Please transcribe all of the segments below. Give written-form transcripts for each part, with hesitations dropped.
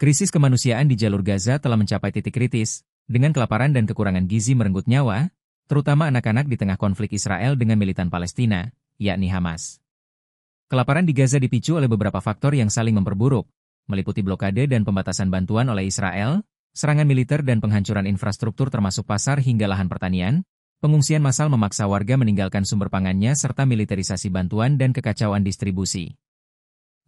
Krisis kemanusiaan di jalur Gaza telah mencapai titik kritis, dengan kelaparan dan kekurangan gizi merenggut nyawa, terutama anak-anak di tengah konflik Israel dengan militan Palestina, yakni Hamas. Kelaparan di Gaza dipicu oleh beberapa faktor yang saling memperburuk, meliputi blokade dan pembatasan bantuan oleh Israel, serangan militer dan penghancuran infrastruktur termasuk pasar hingga lahan pertanian, pengungsian massal memaksa warga meninggalkan sumber pangannya serta militerisasi bantuan dan kekacauan distribusi.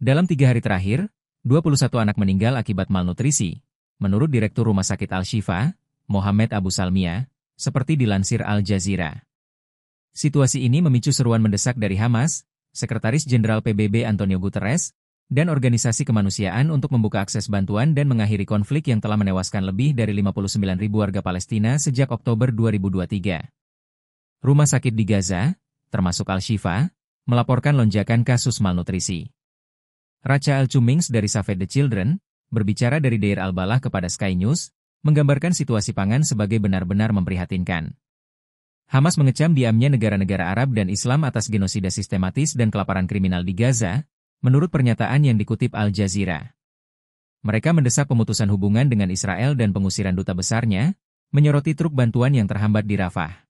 Dalam 3 hari terakhir, 21 anak meninggal akibat malnutrisi, menurut Direktur Rumah Sakit Al-Shifa, Mohammed Abu Salmiya, seperti dilansir Al Jazeera. Situasi ini memicu seruan mendesak dari Hamas, Sekretaris Jenderal PBB Antonio Guterres, dan organisasi kemanusiaan untuk membuka akses bantuan dan mengakhiri konflik yang telah menewaskan lebih dari 59.000 warga Palestina sejak Oktober 2023. Rumah sakit di Gaza, termasuk Al-Shifa, melaporkan lonjakan kasus malnutrisi. Racha Al-Chumings dari Save the Children, berbicara dari Deir al-Balah kepada Sky News, menggambarkan situasi pangan sebagai benar-benar memprihatinkan. Hamas mengecam diamnya negara-negara Arab dan Islam atas genosida sistematis dan kelaparan kriminal di Gaza, menurut pernyataan yang dikutip Al Jazeera. Mereka mendesak pemutusan hubungan dengan Israel dan pengusiran duta besarnya, menyoroti truk bantuan yang terhambat di Rafah.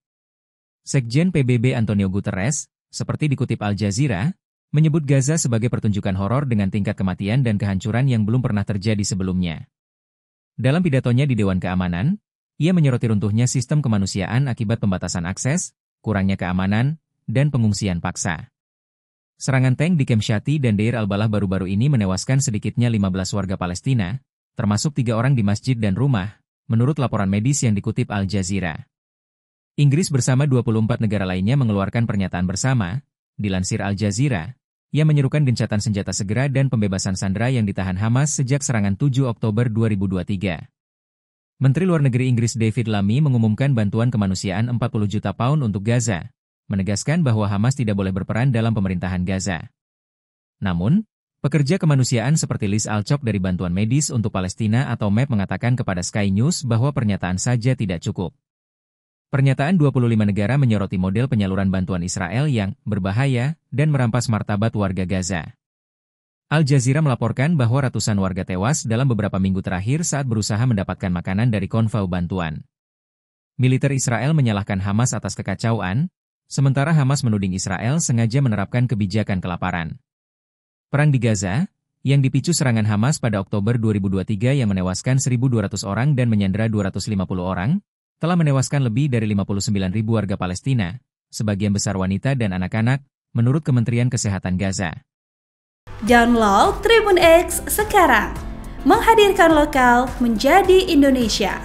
Sekjen PBB Antonio Guterres, seperti dikutip Al Jazeera, menyebut Gaza sebagai pertunjukan horor dengan tingkat kematian dan kehancuran yang belum pernah terjadi sebelumnya. Dalam pidatonya di Dewan Keamanan, ia menyoroti runtuhnya sistem kemanusiaan akibat pembatasan akses, kurangnya keamanan, dan pengungsian paksa. Serangan tank di Kem Shati dan Deir al-Balah baru-baru ini menewaskan sedikitnya 15 warga Palestina, termasuk 3 orang di masjid dan rumah, menurut laporan medis yang dikutip Al Jazeera. Inggris bersama 24 negara lainnya mengeluarkan pernyataan bersama, dilansir Al Jazeera, yang menyerukan gencatan senjata segera dan pembebasan sandera yang ditahan Hamas sejak serangan 7 Oktober 2023. Menteri Luar Negeri Inggris David Lammy mengumumkan bantuan kemanusiaan 40 juta pound untuk Gaza, menegaskan bahwa Hamas tidak boleh berperan dalam pemerintahan Gaza. Namun, pekerja kemanusiaan seperti Liz Alcock dari Bantuan Medis untuk Palestina atau MEP mengatakan kepada Sky News bahwa pernyataan saja tidak cukup. Pernyataan 25 negara menyoroti model penyaluran bantuan Israel yang berbahaya dan merampas martabat warga Gaza. Al Jazeera melaporkan bahwa ratusan warga tewas dalam beberapa minggu terakhir saat berusaha mendapatkan makanan dari konvoi bantuan. Militer Israel menyalahkan Hamas atas kekacauan, sementara Hamas menuding Israel sengaja menerapkan kebijakan kelaparan. Perang di Gaza, yang dipicu serangan Hamas pada Oktober 2023 yang menewaskan 1.200 orang dan menyandera 250 orang, telah menewaskan lebih dari 59.000 warga Palestina, sebagian besar wanita dan anak-anak, menurut Kementerian Kesehatan Gaza. Download Tribun X sekarang, menghadirkan lokal menjadi Indonesia.